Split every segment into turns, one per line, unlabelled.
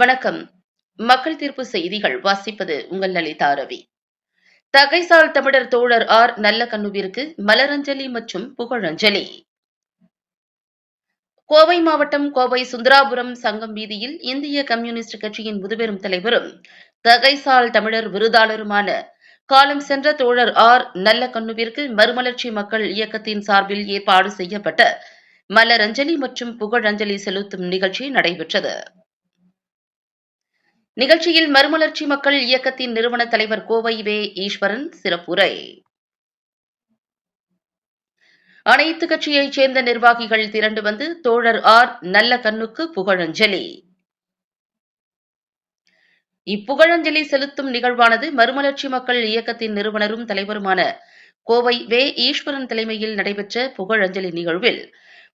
வணக்கம். மக்கள் தீர்ப்பு செய்திகள் வாசிப்பது உங்கள் லலிதா ரவி. தகைசால் தமிழர் தோழர் ஆர் நல்லகண்ணுவிற்கு மலரஞ்சலி மற்றும் புகழஞ்சலி. கோவை மாவட்டம் கோவை சுந்தராபுரம் சங்கம் வீதியில் இந்திய கம்யூனிஸ்ட் கட்சியின் முதுபெரும் தலைவரும் தகைசால் தமிழர் விருதாளருமான காலம் சென்ற தோழர் ஆர் நல்லகண்ணுவிற்கு மறுமலர்ச்சி மக்கள் இயக்கத்தின் சார்பில் ஏற்பாடு செய்யப்பட்ட மலரஞ்சலி மற்றும் புகழஞ்சலி செலுத்தும் நிகழ்ச்சி நடைபெற்றது. நிகழ்ச்சியில் மறுமலர்ச்சி மக்கள் இயக்கத்தின் நிறுவன தலைவர் கோவை வே. ஈஸ்வரன் சிறப்புரை. அனைத்து கட்சியைச் சேர்ந்த நிர்வாகிகள் திரண்டு வந்து தோழர் ஆர் நல்லகண்ணுக்கு புகழஞ்சலி. இப்புகழஞ்சலி செலுத்தும் நிகழ்வானது மறுமலர்ச்சி மக்கள் இயக்கத்தின் நிறுவனரும் தலைவருமான கோவை வே. ஈஸ்வரன் தலைமையில் நடைபெற்ற புகழஞ்சலி நிகழ்வில்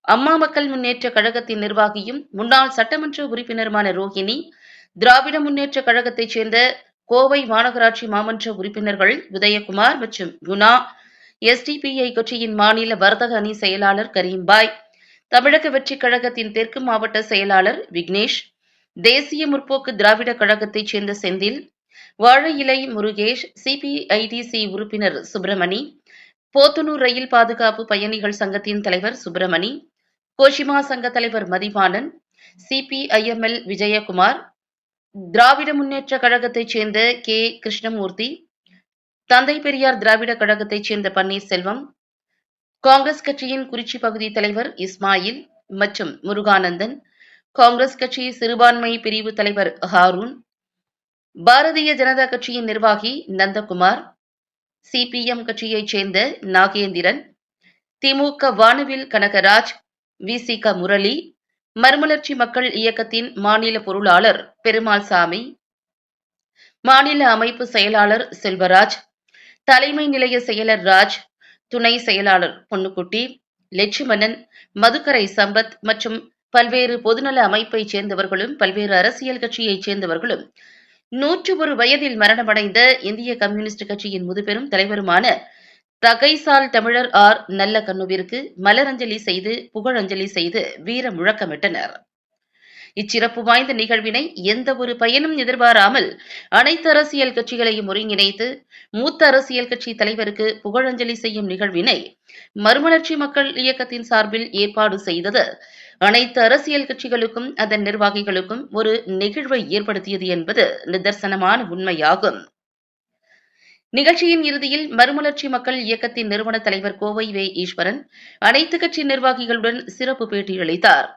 அம்மா மக்கள் முன்னேற்ற கழகத்தின் நிர்வாகியும் முன்னாள் சட்டமன்ற உறுப்பினருமான ரோஹிணி, திராவிட முன்னேற்ற கழகத்தைச் சேர்ந்த கோவை மாநகராட்சி மாமன்ற உறுப்பினர்கள் உதயகுமார் மற்றும் குணா, எஸ்டிபிஐ கட்சியின் மாநில வர்த்தக அணி செயலாளர் கரீம்பாய், தமிழக வெற்றிக் கழகத்தின் தெற்கு மாவட்ட செயலாளர் விக்னேஷ், தேசிய முற்போக்கு திராவிட கழகத்தைச் சேர்ந்த செந்தில், வாழை இலை முருகேஷ், சிபிஐடிசி உறுப்பினர் சுப்பிரமணி, போத்தனூர் ரயில் பாதுகாப்பு பயணிகள் சங்கத்தின் தலைவர் சுப்பிரமணி, கோஷிமா சங்க தலைவர் மதிவாணன், சிபிஐஎம்எல் விஜயகுமார், திராவிட முன்னேற்ற கழகத்தைச் சேர்ந்த கே. கிருஷ்ணமூர்த்தி, தந்தை பெரியார் திராவிட கழகத்தைச் சேர்ந்த பன்னீர்செல்வம், காங்கிரஸ் கட்சியின் குறிச்சி பகுதி தலைவர் இஸ்மாயில் மற்றும் முருகானந்தன், காங்கிரஸ் கட்சி சிறுபான்மை பிரிவு தலைவர் ஹாரூன், பாரதிய ஜனதா கட்சியின் நிர்வாகி நந்தகுமார், சிபிஎம் கட்சியைச் சேர்ந்த நாகேந்திரன், திமுக வானவில் கனகராஜ், விசிக முரளி, மறுமலர்ச்சி மக்கள் இயக்கத்தின் மாநில பொருளாளர் பெருமாள்சாமி, மாநில அமைப்பு செயலாளர் செல்வராஜ், தலைமை நிலைய செயலர் ராஜ், துணை செயலாளர் பொன்னுக்குட்டி, லட்சுமணன், மதுக்கரை சம்பத் மற்றும் பல்வேறு பொதுநல அமைப்பைச் சேர்ந்தவர்களும் பல்வேறு அரசியல் கட்சியைச் சேர்ந்தவர்களும் 101 வயதில் மரணமடைந்த இந்திய கம்யூனிஸ்ட் கட்சியின் முதுபெரும் தலைவருமான தகைசால் தமிழர் ஆர் நல்லகண்ணுவிற்கு மலரஞ்சலி செய்து புகழஞ்சலி செய்து வீர முழக்கமிட்டனர். இச்சிறப்பு வாய்ந்த நிகழ்வினை எந்தவொரு பயனும் எதிர்பாராமல் அனைத்து அரசியல் கட்சிகளையும் ஒருங்கிணைத்து மூத்த அரசியல் கட்சி தலைவருக்கு புகழஞ்சலி செய்யும் நிகழ்வினை மறுமலர்ச்சி மக்கள் இயக்கத்தின் சார்பில் ஏற்பாடு செய்தது அனைத்து அரசியல் கட்சிகளுக்கும் அதன் நிர்வாகிகளுக்கும் ஒரு நெகிழ்வை ஏற்படுத்தியது என்பது நிதர்சனமான உண்மையாகும். நிகழ்ச்சியின் இறுதியில் மறுமலர்ச்சி மக்கள் இயக்கத்தின் நிறுவன தலைவர் கோவை வே. ஈஸ்வரன் அனைத்து கட்சி நிர்வாகிகளுடன் சிறப்பு பேட்டியளித்தார்.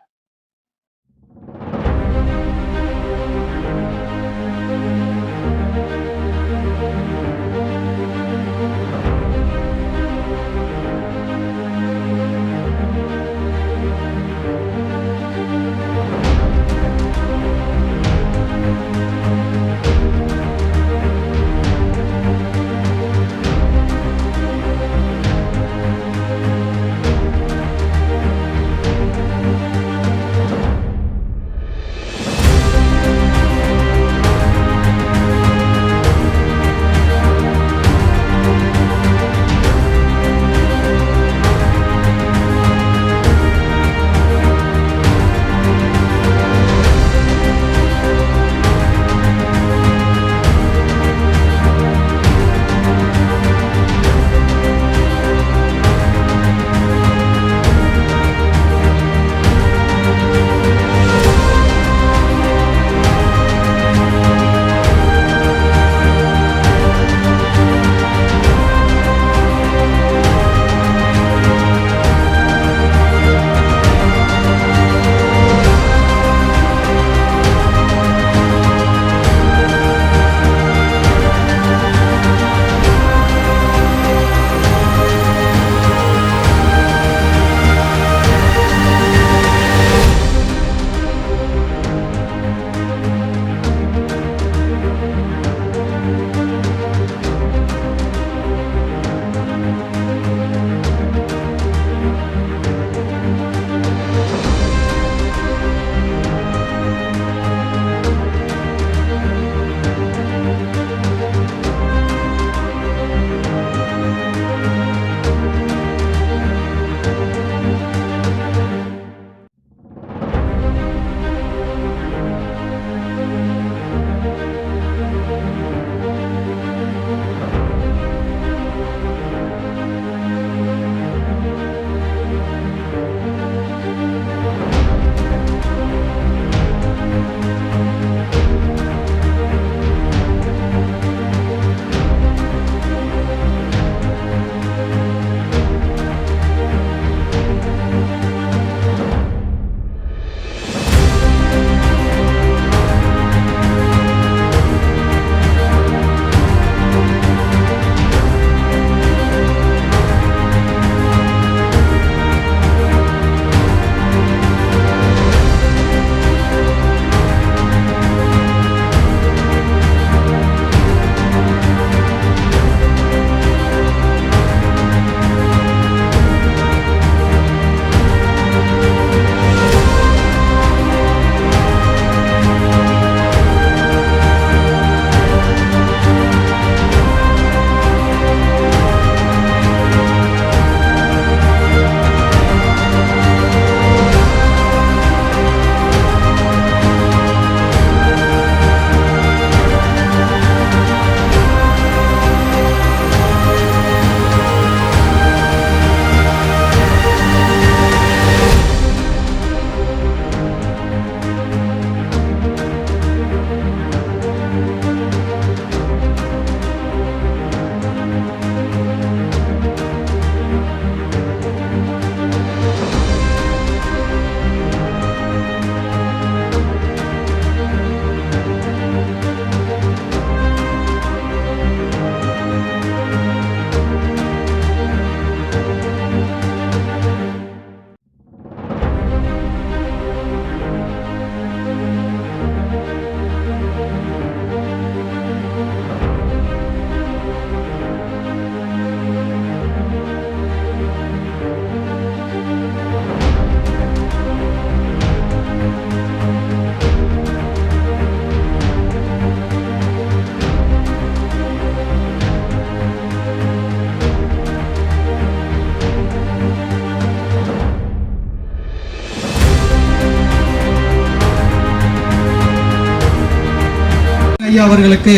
ஐயா அவர்களுக்கு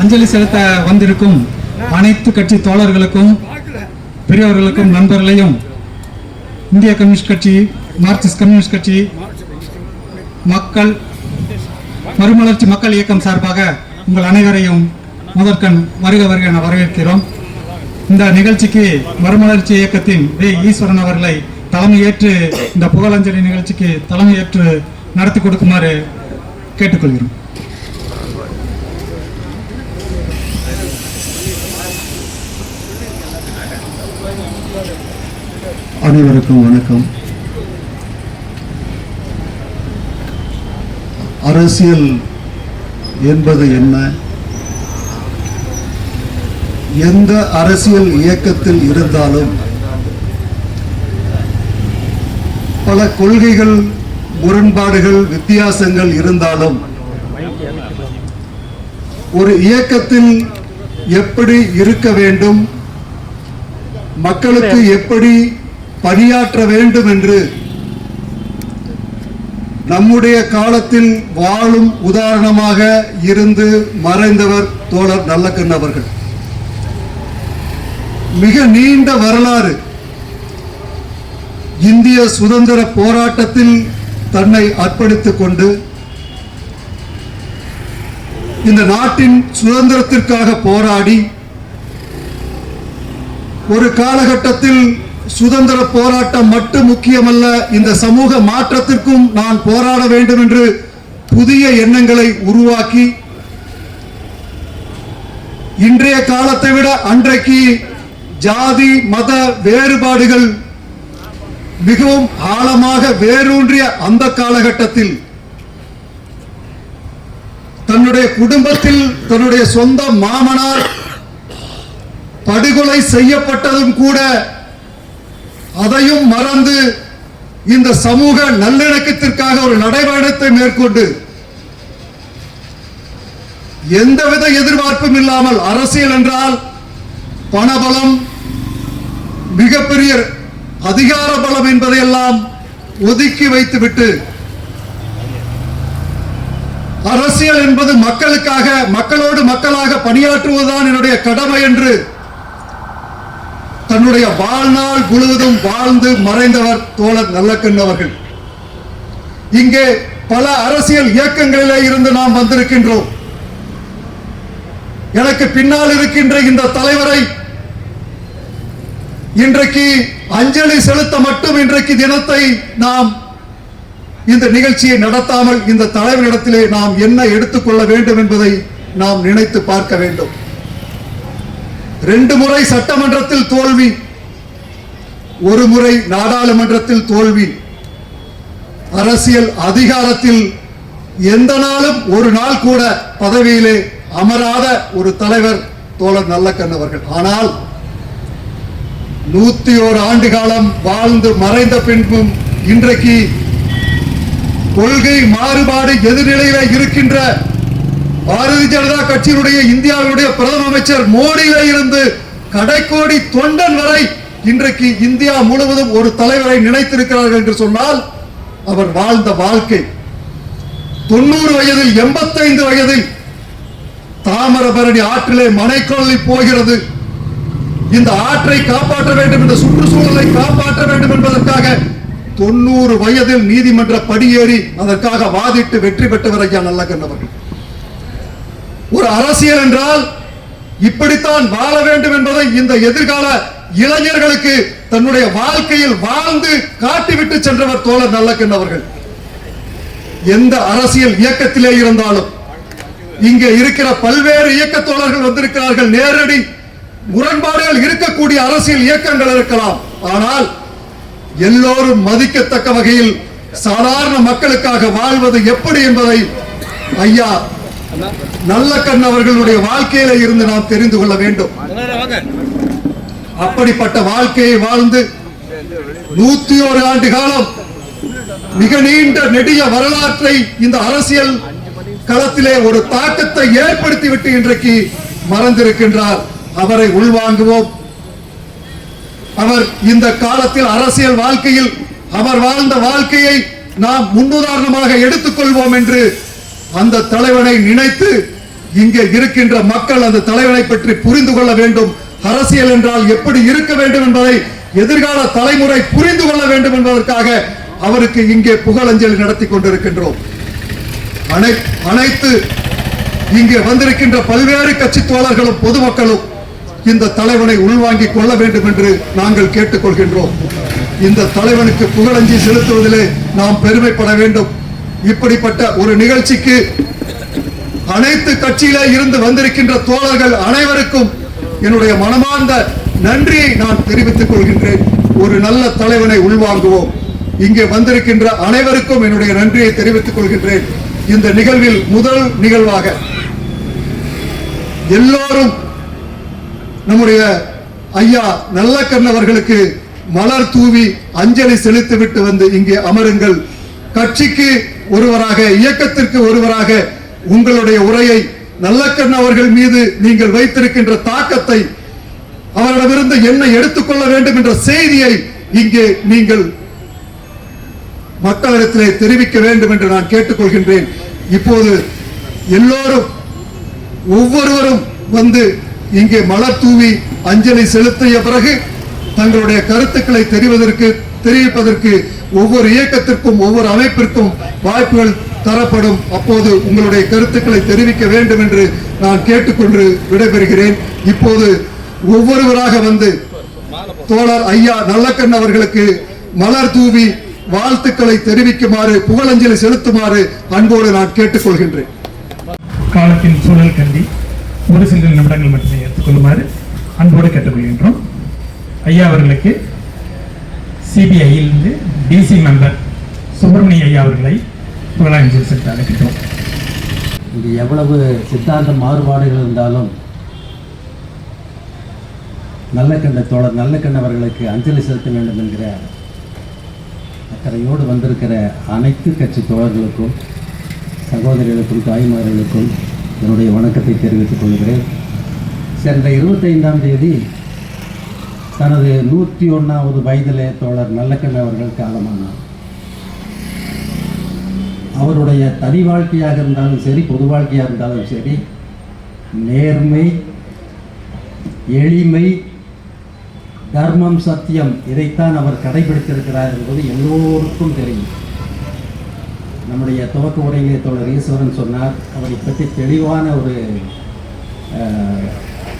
அஞ்சலி செலுத்த வந்திருக்கும் அனைத்து கட்சி தோழர்களுக்கும், பெரியவர்களுக்கும், நண்பர்களையும் இந்திய கம்யூனிஸ்ட் கட்சி, மார்க்சிஸ்ட் கம்யூனிஸ்ட் கட்சி, மறுமலர்ச்சி மக்கள் இயக்கம் சார்பாக உங்கள் அனைவரையும் முதற்கண் வருக வருக என வரவேற்கிறோம். இந்த நிகழ்ச்சிக்கு மறுமலர்ச்சி இயக்கத்தின் வே ஈஸ்வரன் அவர்களை தலைமையேற்று இந்த புகழஞ்சலி நிகழ்ச்சிக்கு தலைமையேற்று நடத்தி கொடுக்குமாறு கேட்டுக்கொள்கிறோம்.
அனைவருக்கும் வணக்கம். அரசியல் என்பது என்ன? எந்த அரசியல் இயக்கத்தில் இருந்தாலும் பல கொள்கைகள், முரண்பாடுகள், வித்தியாசங்கள் இருந்தாலும் ஒரு இயக்கத்தில் எப்படி இருக்க வேண்டும், மக்களுக்கு எப்படி பணியாற்ற வேண்டும் என்று நம்முடைய காலத்தில் வாழும் உதாரணமாக இருந்து மறைந்தவர் தோழர் நல்லக்கண்ணு அவர்கள். மிக நீண்ட வரலாறு. இந்திய சுதந்திர போராட்டத்தில் தன்னை அர்ப்பணித்துக் கொண்டு இந்த நாட்டின் சுதந்திரத்திற்காக போராடி ஒரு காலகட்டத்தில் சுதந்திர போராட்டம் மட்டும் முக்கியமல்ல, இந்த சமூக மாற்றத்திற்கும் நான் போராட வேண்டும் என்று புதிய எண்ணங்களை உருவாக்கி இன்றைய காலத்தை விட அன்றைக்கு ஜாதி மத வேறுபாடுகள் மிகவும் ஆழமாக வேரூன்றிய அந்த காலகட்டத்தில் தன்னுடைய குடும்பத்தில் தன்னுடைய சொந்த மாமனார் படுகொலை செய்யப்பட்டதும் கூட அதையும் மறந்து இந்த சமூக நல்லிணக்கத்திற்காக ஒரு நடைபயணத்தை மேற்கொண்டு எந்தவித எதிர்பார்ப்பும் இல்லாமல், அரசியல் என்றால் பணபலம், மிகப்பெரிய அதிகார பலம் என்பதையெல்லாம் ஒதுக்கி வைத்துவிட்டு அரசியல் என்பது மக்களுக்காக, மக்களோடு மக்களாக பணியாற்றுவதுதான் என்னுடைய கடமை என்று தன்னுடைய வாழ்நாள் முழுவதும் வாழ்ந்து மறைந்தவர் தோழர் நல்லக்கண்ணு அவர்கள். இங்கே பல அரசியல் இயக்கங்களிலே இருந்து நாம் வந்திருக்கின்றோம். எனக்கு பின்னால் இருக்கின்ற இந்த தலைவரை இன்றைக்கு அஞ்சலி செலுத்த மட்டும் இன்றைக்கு தினத்தை நாம் இந்த நிகழ்ச்சியை நடத்தாமல் இந்த தலைவரிடத்திலே நாம் என்ன எடுத்துக்கொள்ள வேண்டும் என்பதை நாம் நினைத்து பார்க்க வேண்டும். 2 முறை சட்டமன்றத்தில் தோல்வி, 1 முறை நாடாளுமன்றத்தில் தோல்வி. அரசியல் அதிகாரத்தில் எந்த நாளும் ஒரு நாள் கூட பதவியிலே அமராத ஒரு தலைவர் தோழர் நல்லக்கண்ணு அவர்கள். ஆனால் 101 ஆண்டு காலம் வாழ்ந்து மறைந்த பின்பும் இன்றைக்கு கொள்கை மாறுபாடு எதிர்நிலையில இருக்கின்ற பாரதிய ஜனதா கட்சியினுடைய இந்தியாவுடைய பிரதம அமைச்சர் மோடியில இருந்து கடைக்கோடி தொண்டன் வரை இன்றைக்கு இந்தியா முழுவதும் ஒரு தலைவரை நினைத்திருக்கிறார்கள் என்று சொன்னால் அவர் வாழ்ந்த வாழ்க்கை. 90 வயதில் 85 வயதில் தாமிரபரணி ஆற்றிலே மனைக்கொள்ளி போகிறது. இந்த ஆற்றை காப்பாற்ற வேண்டும், இந்த சுற்றுச்சூழலை காப்பாற்ற வேண்டும் என்பதற்காக 90 வயதில் நீதிமன்ற படியேறி அதற்காக வாதிட்டு வெற்றி பெற்றவர் ஐயா நல்லக்கண்ணு அவர்கள். ஒரு அரசியல் என்றால் இப்படித்தான் வாழ வேண்டும் என்பதை இந்த எதிர்கால இளைஞர்களுக்கு தன்னுடைய வாழ்க்கையில் வாழ்ந்து காட்டிவிட்டு சென்றவர் தோழர் நல்லக்கண்ணு அவர்கள். எந்த அரசியல் இயக்கத்திலே இருந்தாலும் இங்கே இருக்கிற பல்வேறு இயக்க தோழர்கள் வந்திருக்கிறார்கள். நேரடி முரண்பாடுகள் இருக்கக்கூடிய அரசியல் இயக்கங்கள் இருக்கலாம். ஆனால் எல்லோரும் மதிக்கத்தக்க வகையில் சாதாரண மக்களுக்காக வாழ்வது எப்படி என்பதை ஐயா நல்லக்கண்ணு அவர்களுடைய வாழ்க்கையில இருந்து நாம் தெரிந்து கொள்ள வேண்டும். அப்படிப்பட்ட வாழ்க்கையை வாழ்ந்து 101 ஆண்டு காலம் மிக நீண்ட நெடிய வரலாற்றை இந்த அரசியல் களத்திலே ஒரு தாக்கத்தை ஏற்படுத்திவிட்டு இன்றைக்கு மறந்திருக்கின்றார். அவரை உள்வாங்குவோம். அவர் இந்த காலத்தில் அரசியல் வாழ்க்கையில் அவர் வாழ்ந்த வாழ்க்கையை நாம் முன்னுதாரணமாக எடுத்துக்கொள்வோம் என்று அந்த தலைவனை நினைத்து இங்கே இருக்கின்ற மக்கள் அந்த தலைவனை பற்றி புரிந்து கொள்ள வேண்டும். அரசியல் என்றால் எப்படி இருக்க வேண்டும் என்பதை எதிர்கால தலைமுறை புரிந்து கொள்ள வேண்டும் என்பதற்காக அவருக்கு இங்கே புகழஞ்சலி நடத்தி கொண்டிருக்கின்றோம். அனைத்து இங்கே வந்திருக்கின்ற பல்வேறு கட்சி தோழர்களும் பொதுமக்களும் இந்த தலைவனை உள்வாங்கிக் கொள்ள வேண்டும் என்று நாங்கள் கேட்டுக்கொள்கின்றோம். இந்த தலைவனுக்கு புகழஞ்சி செலுத்துவதிலே நாம் பெருமைப்பட வேண்டும். இப்படிப்பட்ட ஒரு நிகழ்ச்சிக்கு அனைத்து கட்சியிலே இருந்து வந்திருக்கின்ற தோழர்கள் அனைவருக்கும் என்னுடைய மனமார்ந்த நன்றியை நான் தெரிவித்துக் கொள்கின்றேன். ஒரு நல்ல தலைவனை உள்வாங்குவோம். இங்கே வந்திருக்கின்ற அனைவருக்கும் என்னுடைய நன்றியை தெரிவித்துக் கொள்கின்றேன். இந்த நிகழ்வில் முதல் நிகழ்வாக எல்லோரும் நம்முடைய ஐயா நல்லக்கண் அவர்களுக்கு மலர் தூவி அஞ்சலி செலுத்திவிட்டு வந்து இங்கே அமருங்கள். கட்சிக்கு ஒருவராக, இயக்கத்திற்கு ஒருவராக உங்களுடைய உரையை நல்லக்கண் அவர்கள் மீது நீங்கள் வைத்திருக்கின்ற தாக்கத்தை, அவரிடமிருந்து என்ன எடுத்துக்கொள்ள வேண்டும் என்ற செய்தியை இங்கே நீங்கள் மக்களிடத்திலே தெரிவிக்க வேண்டும் என்று நான் கேட்டுக்கொள்கின்றேன். இப்போது எல்லோரும் ஒவ்வொருவரும் வந்து இங்கே மலர் தூவி அஞ்சலி செலுத்திய பிறகு தங்களுடைய கருத்துக்களை தெரிவிப்பதற்கு ஒவ்வொரு இயக்கத்திற்கும் ஒவ்வொரு அமைப்பிற்கும் வாய்ப்புகள் தரப்படும். அப்போது உங்களுடைய கருத்துக்களை தெரிவிக்க வேண்டும் என்று நான் கேட்டுக்கொண்டு விடைபெறுகிறேன். இப்போது ஒவ்வொருவராக வந்து தோழர் ஐயா நல்லக்கண் அவர்களுக்கு மலர் தூவி வாழ்த்துக்களை தெரிவிக்குமாறு, புகழஞ்சலி செலுத்துமாறு அன்போடு நான் கேட்டுக்கொள்கின்றேன்.
காலத்தின் சூழல் கருதி ஒரு சில நிமிடங்கள் மட்டுமே எடுத்துக்கொள்ளுமாறு அன்போடு கேட்டுக்கொள்கின்றோம். ஐயா அவர்களுக்கு சிபிஐயிலிருந்து டிசி மெம்பர் சுப்பிரமணிய ஐயா அவர்களை புகழஞ்சலி செலுத்த அழைக்கின்றோம்.
இங்கு எவ்வளவு சித்தாந்த மாறுபாடுகள் இருந்தாலும் தோழர் நல்லக்கண் அவர்களுக்கு அஞ்சலி செலுத்த வேண்டும் என்கிற அக்கறையோடு வந்திருக்கிற அனைத்து கட்சி தோழர்களுக்கும், சகோதரிகளுக்கும், தாய்மார்களுக்கும் என்னுடைய வணக்கத்தை தெரிவித்துக் கொள்கிறேன். சென்ற 25ஆம் தேதி தனது 101வது வயதிலே தோழர் நல்லக்கண் அவர்கள் காலமானார். அவருடைய தனி வாழ்க்கையாக இருந்தாலும் சரி, பொது வாழ்க்கையாக இருந்தாலும் சரி, நேர்மை, எளிமை, தர்மம், சத்தியம், இதைத்தான் அவர் கடைபிடித்திருக்கிறார் என்பது எல்லோருக்கும் தெரியும். நம்முடைய துவக்க உரையிலே தோழர் ஈஸ்வரன் சொன்னார், அவரை பற்றி தெளிவான ஒரு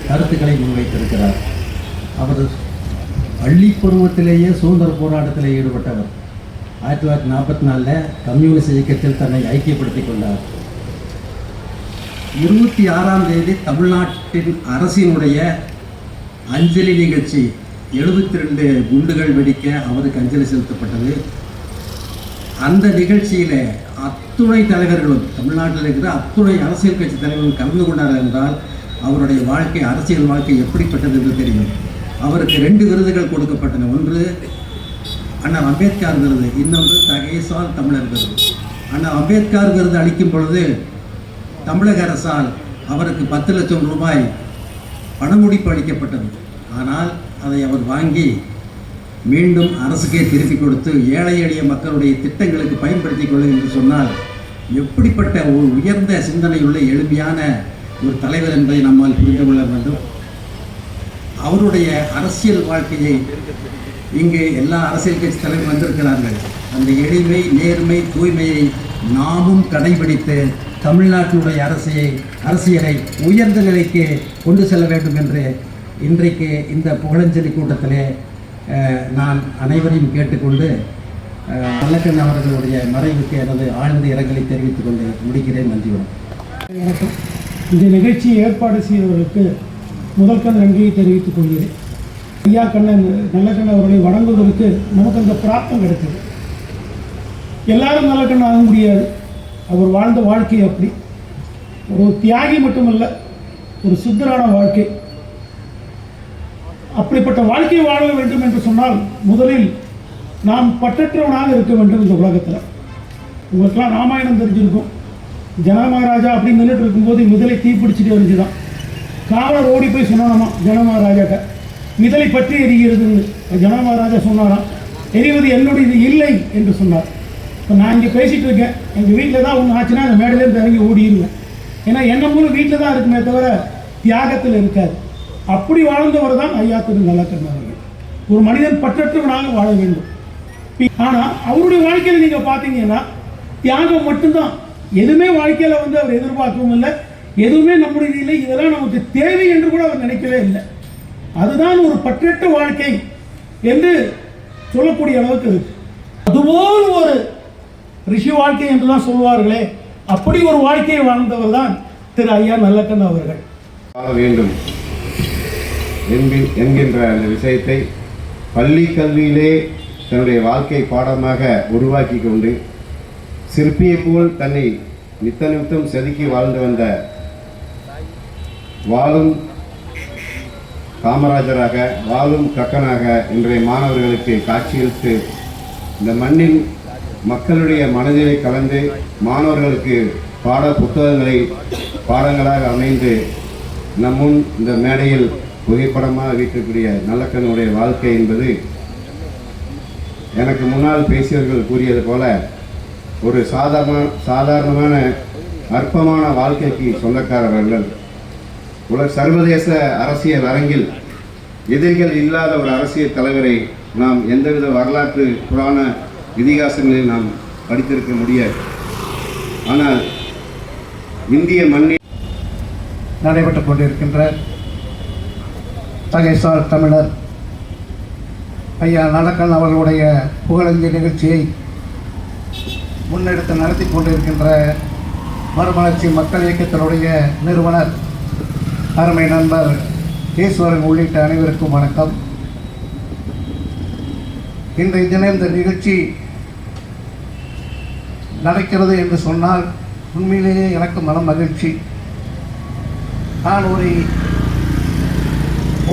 கருத்துக்களை முன்வைத்திருக்கிறார். அவர் பள்ளி பருவத்திலேயே சுதந்திர போராட்டத்தில் ஈடுபட்டவர். 1944 கம்யூனிஸ்ட் இயக்கத்தில் தன்னை ஐக்கியப்படுத்திக் கொண்டார். 26ஆம் தேதி தமிழ்நாட்டின் அரசினுடைய அஞ்சலி நிகழ்ச்சி, 72 குண்டுகள் வெடிக்க அவருக்கு அஞ்சலி செலுத்தப்பட்டது. அந்த நிகழ்ச்சியில் அத்துணை தலைவர்களும், தமிழ்நாட்டில் இருக்கிற அத்துணை அரசியல் கட்சி தலைவர்களும் கலந்து கொண்டார்கள் என்றால் அவருடைய வாழ்க்கை, அரசியல் வாழ்க்கை எப்படிப்பட்டது என்று தெரியும். அவருக்கு 2 விருதுகள் கொடுக்கப்பட்டன. ஒன்று அண்ணா அம்பேத்கர் விருது, இன்னொன்று தகைசால் தமிழர் விருது. அண்ணா அம்பேத்கர் விருது அளிக்கும் பொழுது தமிழக அரசால் அவருக்கு 10 லட்சம் ரூபாய் பணமுடிப்பு அளிக்கப்பட்டது. ஆனால் அதை அவர் வாங்கி மீண்டும் அரசுக்கே திருப்பி கொடுத்து ஏழை எளிய மக்களுடைய திட்டங்களுக்கு பயன்படுத்திக் கொள்ள என்று சொன்னால் எப்படிப்பட்ட ஒரு உயர்ந்த சிந்தனையுள்ள எளிமையான ஒரு தலைவர் என்பதை நம்மால் புரிந்து கொள்ள வேண்டும். அவருடைய அரசியல் வாழ்க்கையை இங்கே எல்லா அரசியல் கட்சி தலைவர்கள் வந்திருக்கிறார்கள். அந்த எளிமை, நேர்மை, தூய்மையை நாமும் கடைபிடித்து தமிழ்நாட்டினுடைய அரசியலை உயர்ந்த நிலைக்கு கொண்டு செல்ல வேண்டும் என்று இன்றைக்கு இந்த புகழஞ்சலி கூட்டத்திலே நான் அனைவரையும் கேட்டுக்கொண்டு நல்லக்கண் அவர்களுடைய மறைவுக்கு எனது ஆழ்ந்த இரங்கலை தெரிவித்துக் கொண்டு முடிக்கிறேன். நன்றி.
வணக்கம். இந்த நிகழ்ச்சியை ஏற்பாடு செய்தவர்களுக்கு முதற்கண் நன்றியை தெரிவித்துக் கொள்கிறேன். ஐயா நல்லக்கண் அவர்களை வணங்குவதற்கு நமக்கு அந்த பிராப்தம் கிடைத்தது. எல்லாரும் நல்லக்கண் ஆக முடியாது. அவர் வாழ்ந்த வாழ்க்கை அப்படி ஒரு தியாகி மட்டுமல்ல, ஒரு சித்தரான வாழ்க்கை. அப்படிப்பட்ட வாழ்க்கையை வாழ வேண்டும் என்று சொன்னால் முதலில் நாம் பற்றற்றவனாக இருக்க வேண்டும். இந்த உலகத்தில் உங்களுக்கெல்லாம் ராமாயணம் தெரிஞ்சிருக்கும். ஜனமகாராஜா அப்படி நின்றுட்டு இருக்கும்போது மிதலை தீப்பிடிச்சிட்டு வந்துச்சுதான். காவலர் ஓடி போய் சொன்னானாமா ஜனமகாராஜாட்ட, மிதலை பற்றி எரிகிறதுன்னு. ஜனமகாராஜா சொன்னாராம், எரிவது என்னுடையது இல்லை என்று சொன்னார். இப்போ நான் இங்கே பேசிகிட்டு இருக்கேன், எங்கள் வீட்டில் தான் ஒன்று ஆச்சுன்னா அந்த மேடையிலேருந்து இறங்கி ஓடிடுவேன். ஏன்னா எண்ணமும் வீட்டில் தான் இருக்குமே தவிர தியாகத்தில் இருக்காது. அப்படி வாழ்ந்தவர் தான் ஐயா திரு நல்லக்கண்ணு அவர்கள். ஒரு மனிதன் பற்றற்றவனாக வாழ வேண்டும். ஆனால் அவருடைய வாழ்க்கையில் நீங்கள் பார்த்தீங்கன்னா தியாகம் மட்டும்தான். எதுவுமே வாழ்க்கையில் அவர் எதிர்பார்க்கவும் இல்லை, எதுவுமே நம்முடைய இல்லை, இதெல்லாம் நமக்கு தேவை என்று கூட அவர் நினைக்கவே இல்லை. அதுதான் ஒரு பற்றற்ற வாழ்க்கை என்று சொல்லக்கூடிய அளவுக்கு இருக்கு. அதுபோல் ஒரு ரிஷி வாழ்க்கை என்று தான் சொல்வார்களே, அப்படி ஒரு வாழ்க்கையை வாழ்ந்தவர் தான் திரு ஐயா நல்லக்கண்ணு அவர்கள்.
வாழ வேண்டும் என்கின்ற அந்த விஷயத்தை பள்ளி கல்வியிலே தன்னுடைய வாழ்க்கை பாடமாக உருவாக்கி கொண்டு சிற்பியை போல் தன்னை நித்த நிமித்தம் செதுக்கி வாழ்ந்து வந்த வாழும் காமராஜராக, வாழும் கக்கனாக இன்றைய மாணவர்களுக்கு காட்சியளித்து இந்த மண்ணின் மக்களுடைய மனதிலே கலந்து மாணவர்களுக்கு பாட புத்தகங்களை பாடங்களாக அமைந்து நம்முன் இந்த மேடையில் புகைப்படமாக வீட்டக்கூடிய நல்லக்கண்ணுடைய வாழ்க்கை என்பது எனக்கு முன்னால் பேசியவர்கள் கூறியது போல ஒரு சாதாரணமான அற்பமான வாழ்க்கைக்கு சொந்தக்காரர்கள். சர்வதேச அரசியல் அரங்கில் எதிரிகள் இல்லாத ஒரு அரசியல் தலைவரை நாம் எந்தவித வரலாற்று புராண இதிகாசங்களில் நாம் படித்திருக்க முடியாது. ஆனால் இந்திய மண்ணில்
நடைபெற்றுக் கொண்டிருக்கின்ற தகைசால் தமிழர் ஐயா நல்லக்கண்ணு அவர்களுடைய புகழஞ்சலி நிகழ்ச்சியை முன்னெடுத்து நடத்தி கொண்டிருக்கின்ற மறுமலர்ச்சி மக்கள் இயக்கத்தினுடைய நிறுவனர் அருமை நண்பர் ஈஸ்வரன் உள்ளிட்ட அனைவருக்கும் வணக்கம். இன்றைய தினம் இந்த நிகழ்ச்சி நடக்கிறது என்று சொன்னால் உண்மையிலேயே எனக்கு மன மகிழ்ச்சி. நான்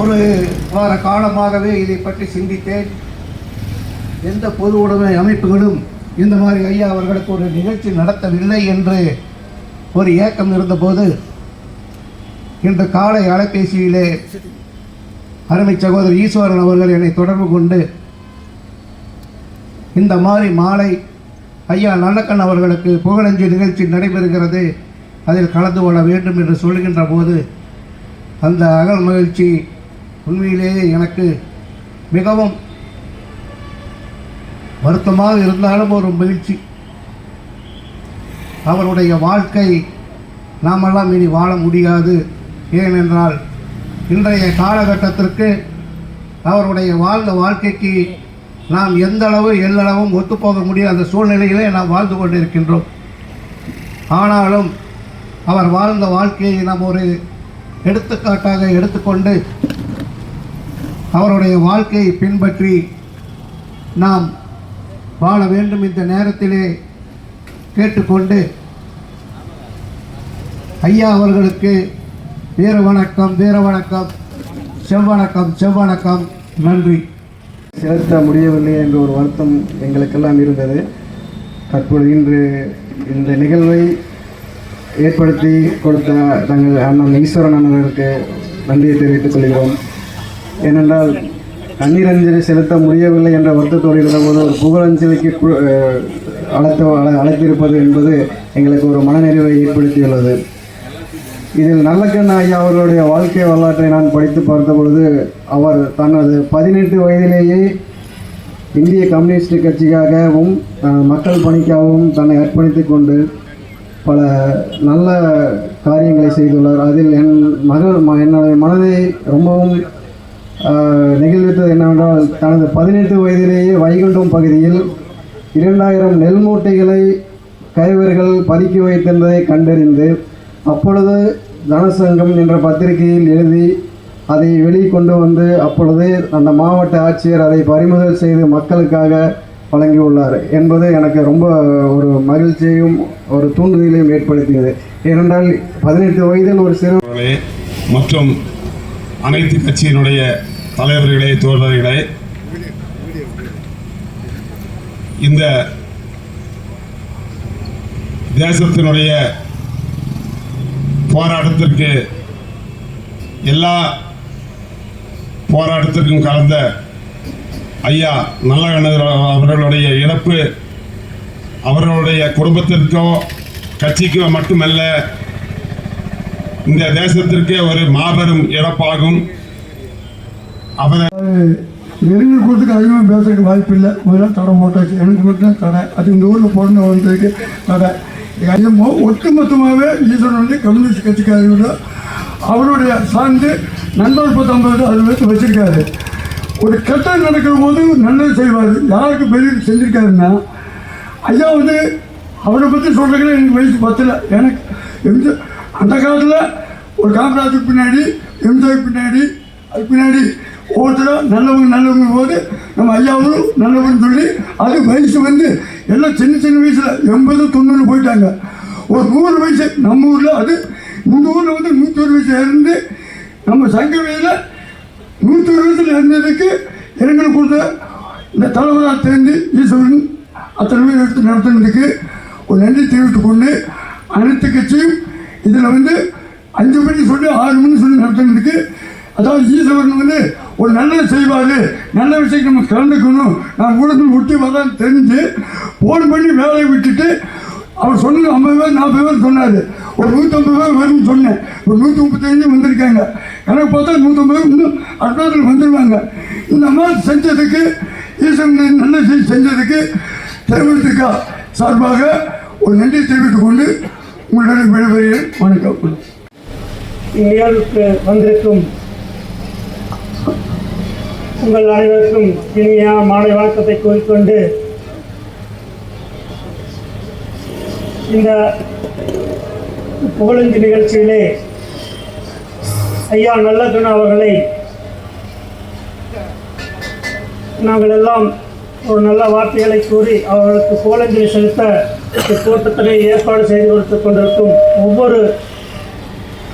ஒரு வார காலமாகவே இதை பற்றி சிந்தித்தேன். எந்த பொது உடைமை அமைப்புகளும் இந்த மாதிரி ஐயா அவர்களுக்கு ஒரு நிகழ்ச்சி நடத்தவில்லை என்று ஒரு ஏக்கம் இருந்தபோது இன்று காலை அலைபேசியிலே அருமை சகோதரர் ஈஸ்வரன் அவர்கள் என்னை தொடர்பு கொண்டு இந்த மாதிரி மாலை ஐயா நல்லக்கண்ணு அவர்களுக்கு புகழஞ்சலி நிகழ்ச்சி நடைபெறுகிறது, அதில் கலந்து கொள்ள வேண்டும் என்று சொல்கின்ற போது அந்த அகல் மகிழ்ச்சி உண்மையிலேயே எனக்கு மிகவும் வருத்தமாக இருந்தாலும் ஒரு மகிழ்ச்சி. அவருடைய வாழ்க்கை நாமெல்லாம் இனி வாழ முடியாது. ஏனென்றால் இன்றைய காலகட்டத்திற்கு அவருடைய வாழ்ந்த வாழ்க்கைக்கு நாம் எல்லளவும் ஒத்துப்போக முடியாத சூழ்நிலையிலே நாம் வாழ்ந்து கொண்டிருக்கின்றோம். ஆனாலும் அவர் வாழ்ந்த வாழ்க்கையை நாம் ஒரு எடுத்துக்காட்டாக எடுத்துக்கொண்டு அவருடைய வாழ்க்கையை பின்பற்றி நாம் வாழ வேண்டும் இந்த நேரத்திலே கேட்டுக்கொண்டு ஐயா அவர்களுக்கு வீர வணக்கம், வீர வணக்கம், செவ்வணக்கம், செவ்வணக்கம், நன்றி.
செலுத்த முடியவில்லை என்ற ஒரு வருத்தம் எங்களுக்கெல்லாம் இருந்தது. தற்பொழுது இன்று இந்த நிகழ்வை ஏற்படுத்தி கொடுத்த தங்கள் அண்ணன் ஈஸ்வரன் அண்ணர்களுக்கு நன்றியை தெரிவித்துக் கொள்கிறோம். ஏனென்றால் கண்ணீரஞ்சலி செலுத்த முடியவில்லை என்ற வருத்தத்தோடு இருந்தபோது ஒரு புகழஞ்சலிக்கு அழைத்திருப்பது என்பது எங்களுக்கு ஒரு மனநிறைவை ஏற்படுத்தியுள்ளது. இதில் நல்லக்கண்ணு ஐயா அவர்களுடைய வாழ்க்கை வரலாற்றை நான் படித்து பார்த்த பொழுது அவர் தனது 18 வயதிலேயே இந்திய கம்யூனிஸ்ட் கட்சிக்காகவும் மக்கள் பணிக்காகவும் தன்னை அர்ப்பணித்து கொண்டு பல நல்ல காரியங்களை செய்துள்ளார். அதில் என்னுடைய மனதை ரொம்பவும் நெகிழ்வித்தது என்னவென்றால் தனது 18 வயதிலேயே வைகுண்டம் பகுதியில் 2000 நெல் மூட்டைகளை கைவர்கள் பதுக்கி வைத்திருந்ததை கண்டறிந்து அப்பொழுது ஜனசங்கம் என்ற பத்திரிகையில் எழுதி அதை வெளிக்கொண்டு வந்து அப்பொழுது அந்த மாவட்ட ஆட்சியர் அதை பறிமுதல் செய்து மக்களுக்காக வழங்கியுள்ளார் என்பது எனக்கு ரொம்ப ஒரு மகிழ்ச்சியையும் ஒரு தூண்டுதலையும் ஏற்படுத்தியது. ஏனென்றால் 18 வயதில் ஒரு சிறு
மற்றும் அனைத்து கட்சியினுடைய தலைவர்களே, தோழர்களே, இந்த தேசத்தினுடைய போராட்டத்திற்கு எல்லா போராட்டத்திற்கும் கலந்த ஐயா நல்லக்கண்ணு அவர்களுடைய இழப்பு அவர்களுடைய குடும்பத்திற்கோ கட்சிக்கோ மட்டுமல்ல, இந்த தேசத்திற்கே ஒரு மாபெரும் இழப்பாகும். அவரை
நெருங்கல் கூட்டத்துக்கு அதிகமாக பேசுறதுக்கு வாய்ப்பு இல்லை. முதல்ல தடை போட்டாச்சு. எனக்கு மட்டும் தடை. அது இந்த ஊரில் பிறந்த வந்ததுக்கு தடை. ஒட்டுமொத்தமாகவே ஈஸ்வரன் வந்து கம்யூனிஸ்ட் கட்சிக்காரர்கள அவருடைய சார்ந்து நண்பர் 50 அது வச்சு வச்சிருக்காரு. ஒரு கெட்டது நடக்கிற போது நல்லது செய்வார். யாருக்கு பெரிய செஞ்சுருக்காருன்னா ஐயா வந்து அவரை பற்றி சொல்கிறதுக்கு எனக்கு வயசு பத்தலை. எனக்கு அந்த காலத்தில் ஒரு காமராஜுக்கு பின்னாடி எம்ஜிஆருக்கு பின்னாடி அதுக்கு பின்னாடி ஒவ்வொருத்தரும் நல்லவங்க போது நம்ம ஐயாவும் நல்லவன்னு சொல்லி அது வயசு வந்து எல்லாம் சின்ன வயசில் 80, 90 போயிட்டாங்க. ஒரு 100 வயசு நம்ம ஊரில் அது இந்த ஊரில் வந்து 101 வயசு இருந்து நம்ம சங்கவையில் 101 வயசில் இருந்ததுக்கு இரங்கல் கொடுத்த இந்த தலைவராக தெரிந்து ஈஸ்வரன் அத்தனை பேர் எடுத்து நடத்துனதுக்கு ஒரு நன்றி தெரிவித்துக் கொண்டு அனைத்து கட்சியும் இதில் வந்து 5 மணி சொல்லி 6 மணி சொல்லி நடத்துனதுக்கு, அதாவது ஈஸ்வரன் வந்து ஒரு நல்லது செய்வார், நல்ல விஷயத்தை நம்ம கலந்துக்கணும், நான் ஊடகத்தில் ஒட்டி வரலான்னு தெரிஞ்சு ஃபோன் பண்ணி வேலையை விட்டுட்டு அவர் சொன்னது 50 பேர் 40 பேர் சொன்னார். ஒரு 150 பேர் வரும்னு சொன்னேன். ஒரு 135 வந்திருக்காங்க. எனக்கு பார்த்தா 150 பேர் இன்னும் அடுத்த வந்துடுவாங்க. இந்த மாதிரி செஞ்சதுக்கு ஈஸ்வரன் நல்ல செஞ்சதுக்கு தேர்தலுக்கா சார்பாக ஒரு நன்றி தெரிவித்துக் கொண்டு உங்களுடன் விடைபெறுகிறேன். வணக்கம்.
இந்நிகழ்வுக்கு வந்திருக்கும் உங்கள் அனைவருக்கும் இனிய மாலை வணக்கத்தை கூறிக்கொண்டு இந்த புகழஞ்சு நிகழ்ச்சியிலே ஐயா நல்லக்கண்ணு அவர்களை நாங்கள் எல்லாம் ஒரு நல்ல வார்த்தைகளை கூறி அவர்களுக்கு புகழஞ்சலி செலுத்த இக்கூட்டத்தினை ஏற்பாடு செய்து கொடுத்துக் கொண்டிருக்கும் ஒவ்வொரு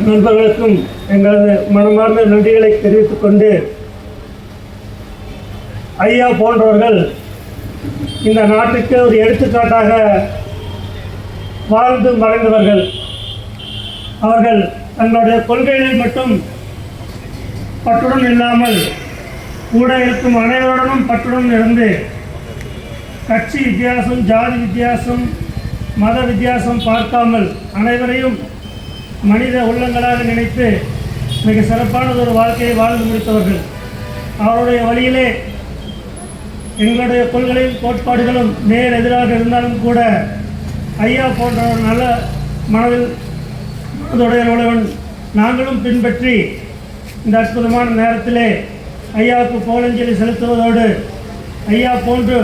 நண்பர்களுக்கும் எங்களது மனமார்ந்த நன்றிகளை தெரிவித்துக் கொண்டு, ஐயா போன்றவர்கள் இந்த நாட்டுக்கு ஒரு எடுத்துக்காட்டாக வாழ்ந்து மறைந்தவர்கள். அவர்கள் தங்களுடைய கொள்கைகளில் மட்டும் பற்றுடன் இல்லாமல் கூட இருக்கும் அனைவருடனும் பற்றுடன் இருந்து கட்சி வித்தியாசம், ஜாதி வித்தியாசம், மத வித்தியாசம் பார்க்காமல் அனைவரையும் மனித உள்ளங்களாக நினைத்து மிக சிறப்பான ஒரு வாழ்க்கையை வாழ்ந்து முடித்தவர்கள். அவருடைய வழியிலே எங்களுடைய கொள்கையும் கோட்பாடுகளும் நேர் எதிராக இருந்தாலும் கூட ஐயா போன்ற ஒரு நல்ல மனதில் மனதுடையவன் நாங்களும் பின்பற்றி இந்த அற்புதமான நேரத்திலே ஐயாவுக்கு புகழஞ்சலி செலுத்துவதோடு ஐயா போன்று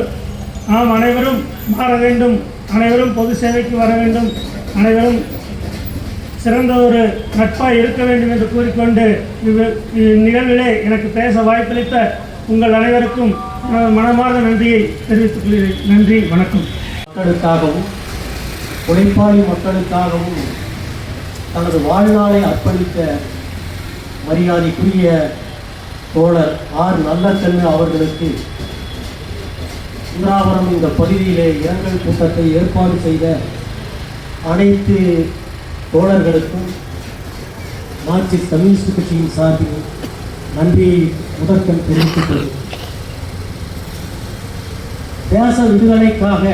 நாம் அனைவரும் மாற வேண்டும், அனைவரும் பொது சேவைக்கு வர வேண்டும், அனைவரும் சிறந்த ஒரு நட்பாக இருக்க வேண்டும் என்று கூறிக்கொண்டு இந்நிகழ்விலே எனக்கு பேச வாய்ப்பளித்த உங்கள் அனைவருக்கும் மனமார்ந்த நன்றியை தெரிவித்துக் கொள்கிறேன். நன்றி, வணக்கம்.
மக்களுக்காகவும் உழைப்பாளி மக்களுக்காகவும் தனது வாழ்நாளை அர்ப்பணித்த மரியாதைக்குரிய தோழர் ஆர் நல்லக்கண்ணு அவர்களுக்கு சுந்தராபுரம் இந்த பகுதியிலே இரங்கல் கூட்டத்தை ஏற்பாடு செய்த அனைத்து தோழர்களுக்கும் மார்க்சிஸ்ட் கம்யூனிஸ்ட் கட்சியின் சார்பில் நன்றியை முதற்கண் தெரிவித்துக் கொள்கிறேன். தேச விடுதலைக்காக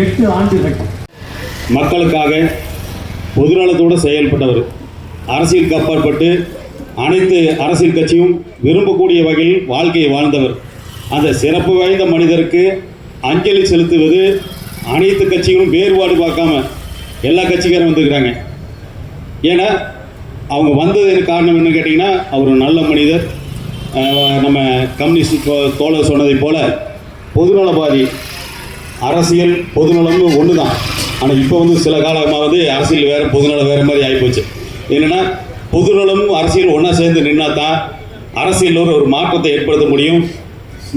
8 ஆண்டுகள்
மக்களுக்காக பொதுநலத்தோடு செயல்பட்டவர். அரசியலுக்கு அப்பாற்பட்டு அனைத்து அரசியல் கட்சியும் விரும்பக்கூடிய வகையில் வாழ்க்கையை வாழ்ந்தவர். அந்த சிறப்பு வாய்ந்த மனிதருக்கு அஞ்சலி செலுத்துவது அனைத்து கட்சிகளும் வேறுபாடு பார்க்காம எல்லா கட்சிக்காரும் வந்துருக்கிறாங்க. ஏன்னா அவங்க வந்ததுக்கு காரணம் என்னன்னு கேட்டிங்கன்னா, அவர் ஒரு நல்ல மனிதர். நம்ம கம்யூனிஸ்ட் தோழர் சொன்னதை போல் பொதுநலவாதி. அரசியல் பொதுநலம்னு ஒன்று தான். ஆனால் இப்போ வந்து சில காலமாக வந்து அரசியல் வேறு பொதுநலம் வேறு மாதிரி ஆகிப்போச்சு. என்னென்னா பொதுநலமும் அரசியல் ஒன்றா சேர்ந்து நின்னா தான் அரசியலில் ஒரு மாற்றத்தை ஏற்படுத்த முடியும்,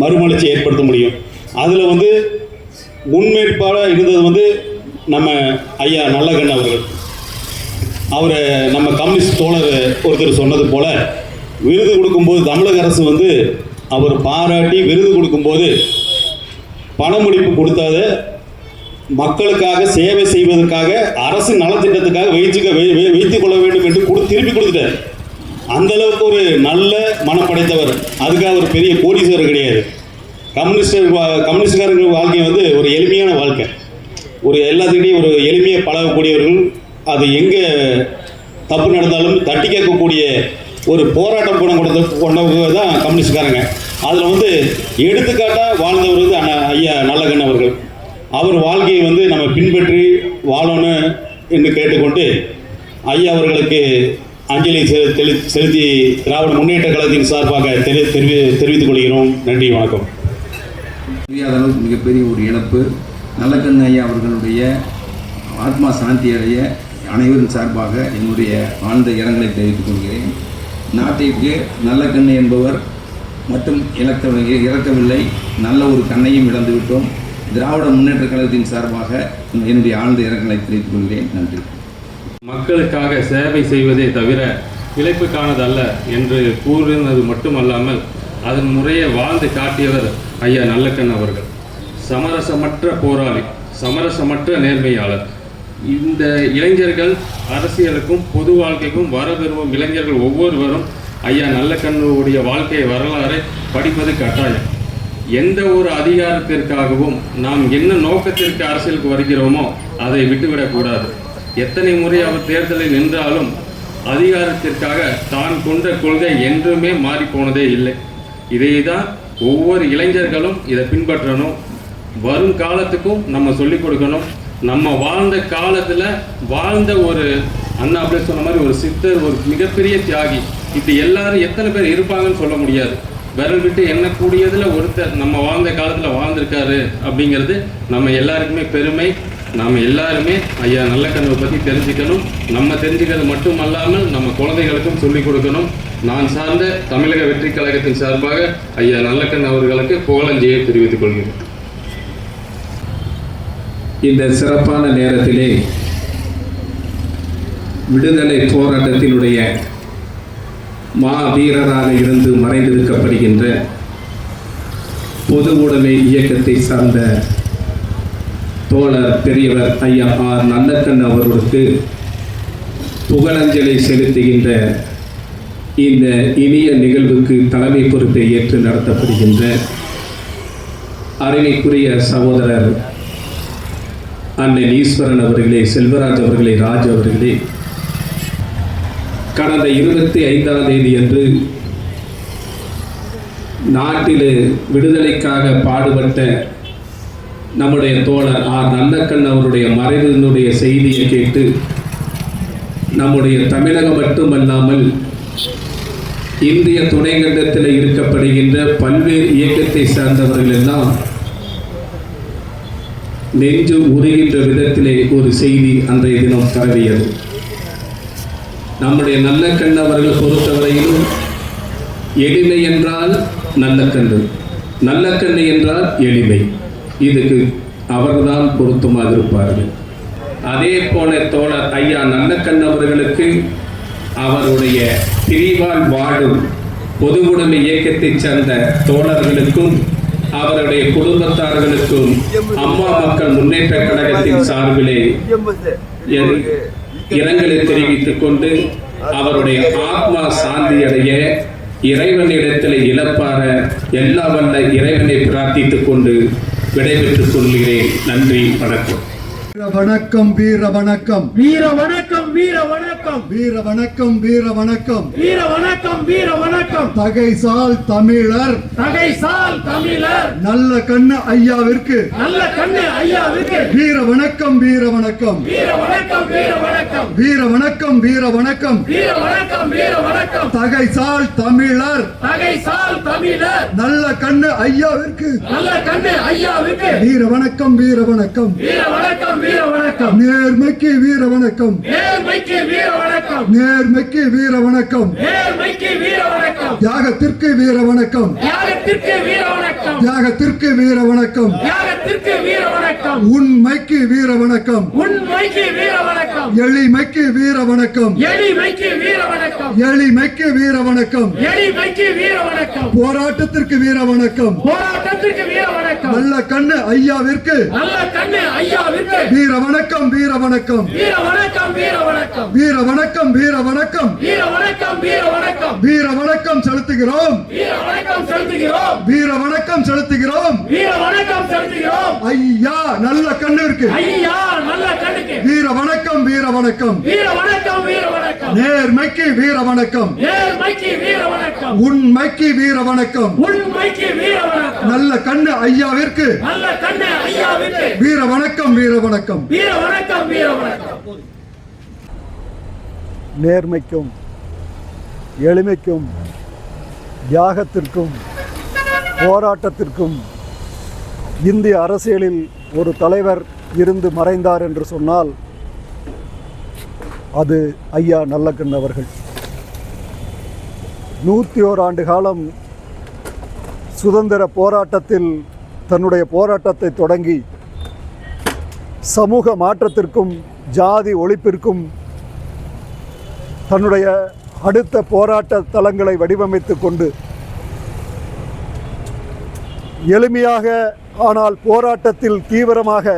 மறுமலர்ச்சி ஏற்படுத்த முடியும். அதில் வந்து முன்னேற்பாடாக இருந்தது வந்து நம்ம ஐயா நல்லக்கண்ணு அவர்கள். அவர் நம்ம கம்யூனிஸ்ட் தோழர் ஒருத்தர் சொன்னது போல் விருது கொடுக்கும்போது தமிழக அரசு வந்து அவர் பாராட்டி விருது கொடுக்கும்போது பணமுடிப்பு கொடுத்தாத மக்களுக்காக சேவை செய்வதற்காக அரசு நலத்திட்டத்துக்காக வைத்துக் கொள்ள வேண்டும் என்று திருப்பி கொடுத்துட்டார். அந்த அளவுக்கு ஒரு நல்ல மனம் படைத்தவர். அதுக்காக ஒரு பெரிய கோடீஸ்வரர் கிடையாது. கம்யூனிஸ்ட்காரர்கள் வாழ்க்கை வந்து ஒரு எளிமையான வாழ்க்கை. ஒரு எல்லாத்துக்கிட்டையும் ஒரு எளிமையாக பழகக்கூடியவர்கள். அது எங்கே தப்பு நடந்தாலும் தட்டி கேட்கக்கூடிய ஒரு போராட்டம் குணம் கொண்டவங்க தான் கம்யூனிஸ்ட்காரங்க. அதில் வந்து எடுத்துக்காட்டாக வாழ்ந்தவர் வந்து ஐயா நல்லக்கண்ணு அவர்கள். அவர் வாழ்க்கையை வந்து நம்ம பின்பற்றி வாழணும் என்று கேட்டுக்கொண்டு ஐயா அவர்களுக்கு அஞ்சலி செலுத்தி திராவிட முன்னேற்ற கழகத்தின் சார்பாக தெரிவித்துக் கொள்கிறோம். நன்றி, வணக்கம்.
முடியாத அளவுக்கு மிகப்பெரிய ஒரு இழப்பு. நல்லக்கண்ணு ஐயா அவர்களுடைய ஆத்மா சாந்தி அடைய அனைவரின் சார்பாக என்னுடைய ஆழ்ந்த இரங்கலை தெரிவித்துக் கொள்கிறேன். நாட்டிற்கு நல்லக்கண்ணு என்பவர் மட்டும் இறக்கவில்லை, நல்ல ஒரு கண்ணையும் இழந்துவிட்டோம். திராவிட முன்னேற்ற கழகத்தின் சார்பாக என்னுடைய ஆழ்ந்த இரங்கலை தெரிவித்துக் கொள்கிறேன். நன்றி.
மக்களுக்காக சேவை செய்வதே தவிர பிழைப்புக்கானதல்ல என்று கூறினது மட்டுமல்லாமல் அதன் முறையை வாழ்ந்து காட்டியவர் ஐயா நல்லக்கண்ணு அவர்கள். சமரசமற்ற போராளி, சமரசமற்ற நேர்மையாளர். இந்த இளைஞர்கள் அரசியலுக்கும் பொது வாழ்க்கைக்கும் வர விரும்பும் இளைஞர்கள் ஒவ்வொருவரும் ஐயா நல்லக்கண்ணுடைய வாழ்க்கை வரலாறை படிப்பது கட்டாயம். எந்த ஒரு அதிகாரத்திற்காகவும் நாம் என்ன நோக்கத்திற்கு அரசியலுக்கு வருகிறோமோ அதை விட்டுவிடக்கூடாது. எத்தனை முறை அவர் தேர்தலில் நின்றாலும் அதிகாரத்திற்காக தான் கொண்ட கொள்கை என்றுமே மாறிப்போனதே இல்லை. இதை தான் ஒவ்வொரு இளைஞர்களும் இதை பின்பற்றணும். வரும் காலத்துக்கும் நம்ம சொல்லிக் கொடுக்கணும். நம்ம வாழ்ந்த காலத்தில் வாழ்ந்த ஒரு அண்ணா அப்படியே சொன்ன மாதிரி ஒரு சித்தர், ஒரு மிகப்பெரிய தியாகி. இப்படி எல்லாரும் எத்தனை பேர் இருப்பாங்கன்னு சொல்ல முடியாது. விரல் விட்டு எண்ணக்கூடியதில் ஒருத்தர் நம்ம வாழ்ந்த காலத்தில் வாழ்ந்திருக்காரு அப்படிங்கிறது நம்ம எல்லாருக்குமே பெருமை. நாம் எல்லாருமே ஐயா நல்லக்கண்ணுவை பற்றி தெரிஞ்சுக்கணும். நம்ம தெரிஞ்சுக்கிறது மட்டுமல்லாமல் நம்ம குழந்தைகளுக்கும் சொல்லிக் கொடுக்கணும். நான் சார்ந்த தமிழக வெற்றி கழகத்தின் சார்பாக ஐயா நல்லக்கண்ணு அவர்களுக்கு புகழஞ்சலியை தெரிவித்துக் கொள்கிறேன்.
இந்த சிறப்பான நேரத்திலே விடுதலை போராட்டத்தினுடைய மாவீரராக இருந்து மறைந்திருக்கப்படுகின்ற பொது உடைமை இயக்கத்தை சார்ந்த தோழர் பெரியவர் ஐயா ஆர் நல்லக்கண்ணு அவர்களுக்கு புகழஞ்சலி செலுத்துகின்ற இந்த இனிய நிகழ்வுக்கு தலைமை பொறுப்பை ஏற்று நடத்தப்படுகின்ற அருமைக்குரிய சகோதரர் அண்ணன் ஈஸ்வரன் அவர்களே, செல்வராஜ் அவர்களே, ராஜ் அவர்களே, கடந்த 25ஆம் தேதி அன்று நாட்டில் விடுதலைக்காக பாடுபட்ட நம்முடைய தோழர் ஆர் நல்லக்கண்ணு அவருடைய மறைவினுடைய செய்தியை கேட்டு நம்முடைய தமிழகம் மட்டுமல்லாமல் இந்திய துணைக்கண்டத்தில் இருக்கப்படுகின்ற பல்வேறு இயக்கத்தை சார்ந்தவர்கள் எல்லாம் நெஞ்சு உருகின்ற விதத்திலே ஒரு செய்தி அன்றைய தினம் பரவியது. நம்முடைய நல்லக்கண்ணு அவர்கள் பொறுத்தவரையிலும் எளிமை என்றால் நல்லக்கண்ணு, நல்லக்கண்ணு என்றால் எளிமை, இதுக்கு அவர்தான் பொருத்தமாக இருப்பார்கள். அதே போல தோழர் ஐயா நல்லக்கண்ணு அவர்களுக்கு அவருடைய பிரிவால் வாழும் பொது உடைமை இயக்கத்தைச் சேர்ந்த தோழர்களுக்கும் அவருடைய குடும்பத்தார்களுக்கும் அம்மா மக்கள் முன்னேற்ற கழகத்தின் சார்பிலே இரங்கலை தெரிவித்துக் கொண்டு அவருடைய ஆத்மா சாந்தி அடைய இறைவனிடத்தில் இழப்பார எல்லா வல்ல இறைவனை பிரார்த்தித்துக் கொண்டு விடைபெற்றுக் கொள்கிறேன். நன்றி, வணக்கம்.
வணக்கம், வீர வணக்கம்,
வீர வணக்கம், வீர வணக்கம்,
வீர வணக்கம், வீர வணக்கம்,
வீர வணக்கம், வீர வணக்கம்.
தகைசால் தமிழர்,
தகைசால் தமிழர்
நல்லக்கண்ணு ஐயாவிற்கு,
நல்லக்கண்ணு ஐயாவிற்கு
வீர வணக்கம், வீர வணக்கம்,
வீர வணக்கம், வீர வணக்கம்,
வீர வணக்கம், வீர வணக்கம்,
வீர வணக்கம், வீர வணக்கம்.
தகைசால் தமிழர்,
தகைசால் தமிழர்,
நல்லக்கண்ணு ஐயாவிற்கு,
நல்லக்கண்ணு ஐயாவிற்கு
வீர வணக்கம், வீர வணக்கம்,
வீர வணக்கம், வீர வணக்கம்.
நேர்மைக்கு வீர வணக்கம்,
நேர்மைக்கு வீர வணக்கம்,
நேர்மைக்கு வீர வணக்கம்,
நேர்மைக்கு வீர வணக்கம்.
தியாகத்திற்கு வீர வணக்கம்,
தியாகத்திற்கு வீர வணக்கம்,
தியாகத்திற்கு வீர வணக்கம்,
தியாகத்திற்கு வீர வணக்கம்.
உண்மைக்கு வீர வணக்கம்,
உண்மைக்கு வீர வணக்கம்,
எளிமைக்கு வீர வணக்கம்,
எளிமைக்கு வீர வணக்கம்,
எளிமைக்கு வீர வணக்கம்,
எளிமைக்கு வீர வணக்கம்.
போராட்டத்திற்கு வீர வணக்கம்,
போராட்டத்திற்கு வீர வணக்கம்.
நல்லக்கண்ணு ஐயாவிற்கு,
நல்லக்கண்ணு ஐயாவிற்கு
வீர வணக்கம், வீர வணக்கம்,
வீர வணக்கம், வீர வணக்கம்,
வீர வணக்கம், வீர வணக்கம்,
வீர வணக்கம், வீர வணக்கம்.
வீர வணக்கம் செலுத்துகிறோம்,
வீர வணக்கம் செலுத்துகிறோம்,
வீர வணக்கம் செலுத்துகிறோம்.
வீர வணக்கம் செலுத்துகிறோம்.
ஐயா நல்லக்கண்ணிற்கு
ஐயா நல்லக்கண்ணுக்கு
வீர வணக்கம், வீர வணக்கம். வணக்கம்
வீர வணக்கம் வீர வணக்கம்
நேர்மைக்கு வீர வணக்கம்
நேர்மைக்கு வீர வணக்கம்
உண்மைக்கு வீர வணக்கம்
உண்மைக்கு வீர வணக்கம்
நல்ல கண்ணு ஐயாவிற்கு
நல்ல கண்ணு ஐயாவிற்கு
வீர வணக்கம் வீர வணக்கம்
வீர வணக்கம் வீர வணக்கம்
நேர்மைக்கும் எளிமைக்கும் தியாகத்திற்கும் போராட்டத்திற்கும் இந்திய அரசியலில் ஒரு தலைவர் இருந்து மறைந்தார் என்று சொன்னால் அது ஐயா நல்லக்கண் அவர்கள். 101 ஆண்டு காலம் சுதந்திர போராட்டத்தில் தன்னுடைய போராட்டத்தை தொடங்கி சமூக மாற்றத்திற்கும் ஜாதி ஒழிப்பிற்கும் தன்னுடைய அடுத்த போராட்ட தளங்களை வடிவமைத்து கொண்டு எளிமையாக ஆனால் போராட்டத்தில் தீவிரமாக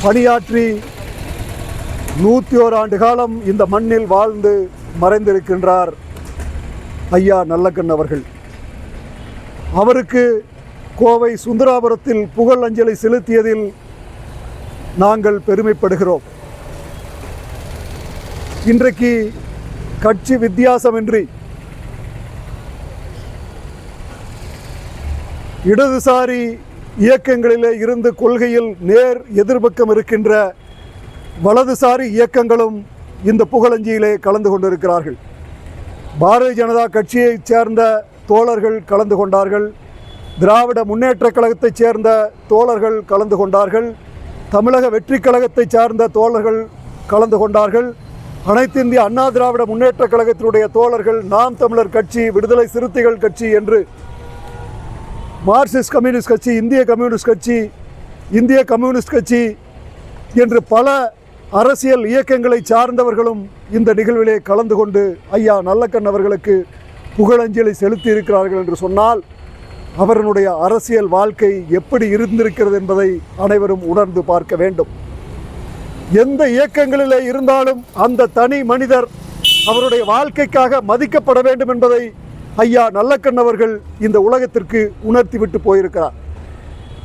பணியாற்றி 101 ஆண்டு காலம் இந்த மண்ணில் வாழ்ந்து மறைந்திருக்கின்றார் ஐயா நல்லக்கண் அவர்கள். அவருக்கு கோவை சுந்தராபுரத்தில் புகழ் அஞ்சலி செலுத்தியதில் நாங்கள் பெருமைப்படுகிறோம். இன்றைக்கு கட்சி வித்தியாசமின்றி இடதுசாரி இயக்கங்களிலே இருந்து கொள்கையில் நேர் எதிர்பக்கம் இருக்கின்ற வலதுசாரி இயக்கங்களும் இந்த புகழஞ்சியிலே கலந்து கொண்டிருக்கிறார்கள். பாரதிய ஜனதா கட்சியைச் சேர்ந்த தோழர்கள் கலந்து கொண்டார்கள். திராவிட முன்னேற்றக் கழகத்தைச் சேர்ந்த தோழர்கள் கலந்து கொண்டார்கள். தமிழக வெற்றிக் கழகத்தைச் சார்ந்த தோழர்கள் கலந்து கொண்டார்கள். அனைத்து இந்திய அண்ணா திராவிட முன்னேற்றக் கழகத்தினுடைய தோழர்கள், நாம் தமிழர் கட்சி, விடுதலை சிறுத்தைகள் கட்சி என்று மார்க்சிஸ்ட் கம்யூனிஸ்ட் கட்சி, இந்திய கம்யூனிஸ்ட் கட்சி என்று பல அரசியல் இயக்கங்களை சார்ந்தவர்களும் இந்த நிகழ்விலே கலந்து கொண்டு ஐயா நல்லக்கண் அவர்களுக்கு புகழஞ்சலி செலுத்தி இருக்கிறார்கள் என்று சொன்னால் அவர்களுடைய அரசியல் வாழ்க்கை எப்படி இருந்திருக்கிறது என்பதை அனைவரும் உணர்ந்து பார்க்க வேண்டும். எந்த இயக்கங்களிலே இருந்தாலும் அந்த தனி மனிதர் அவருடைய வாழ்க்கைக்காக மதிக்கப்பட வேண்டும் என்பதை ஐயா நல்லக்கண் அவர்கள் இந்த உலகத்திற்கு உணர்த்திவிட்டு போயிருக்கிறார்.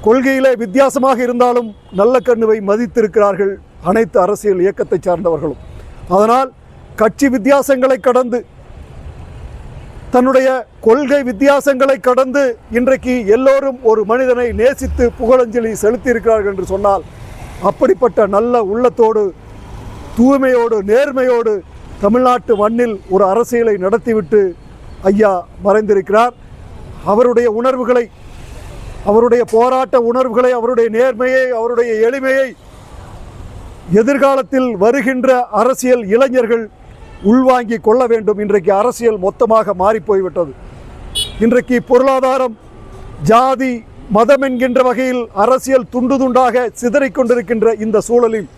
கொள்கையிலே வித்தியாசமாக இருந்தாலும் நல்லக்கண்ணுவை மதித்திருக்கிறார்கள் அனைத்து அரசியல் இயக்கத்தை சார்ந்தவர்களும். அதனால் கட்சி வித்தியாசங்களை கடந்து, தன்னுடைய கொள்கை வித்தியாசங்களை கடந்து இன்றைக்கு எல்லோரும் ஒரு மனிதனை நேசித்து புகழஞ்சலி செலுத்தியிருக்கிறார்கள் என்று சொன்னால் அப்படிப்பட்ட நல்ல உள்ளத்தோடு, தூய்மையோடு, நேர்மையோடு தமிழ்நாட்டு மண்ணில் ஒரு அரசியலை நடத்திவிட்டு ஐயா மறைந்திருக்கிறார். அவருடைய உணர்வுகளை, அவருடைய போராட்ட உணர்வுகளை, அவருடைய நேர்மையை, அவருடைய எளிமையை எதிர்காலத்தில் வருகின்ற அரசியல் இளைஞர்கள் உள்வாங்கி கொள்ள வேண்டும். இன்றைக்கு அரசியல் மொத்தமாக மாறிப்போய்விட்டது. இன்றைக்கு பொருளாதாரம், ஜாதி, மதம் என்கின்ற வகையில் அரசியல் துண்டு துண்டாக சிதறிக்கொண்டிருக்கின்ற இந்த சூழலில்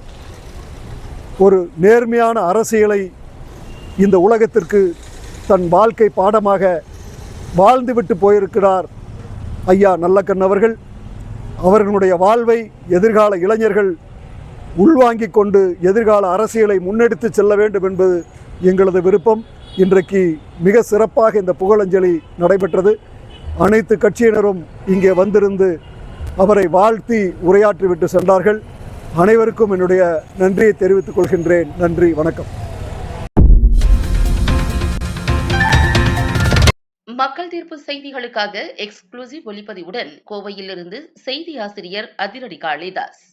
ஒரு நேர்மையான அரசியலை இந்த உலகத்திற்கு தன் வாழ்க்கை பாடமாக வாழ்ந்துவிட்டு போயிருக்கிறார் ஐயா நல்லக்கண் அவர்கள். அவர்களுடைய வாழ்வை எதிர்கால இளைஞர்கள் உள்வாங்கிக் கொண்டு எதிர்கால அரசியலை முன்னெடுத்து செல்ல வேண்டும் என்பது எங்களது விருப்பம். இன்றைக்கு மிக சிறப்பாக இந்த புகழஞ்சலி நடைபெற்றது. அனைத்து கட்சியினரும் இங்கே வந்திருந்து அவரை வாழ்த்தி உரையாற்றிவிட்டு சென்றார்கள். அனைவருக்கும் என்னுடைய நன்றியை தெரிவித்துக் கொள்கின்றேன். நன்றி, வணக்கம்.
மக்கள் தீர்ப்பு செய்திகளுக்காக எக்ஸ்க்ளூசிவ் ஒளிப்பதிவுடன் கோவையிலிருந்து செய்தி ஆசிரியர் அதிரடி காளிதாஸ்.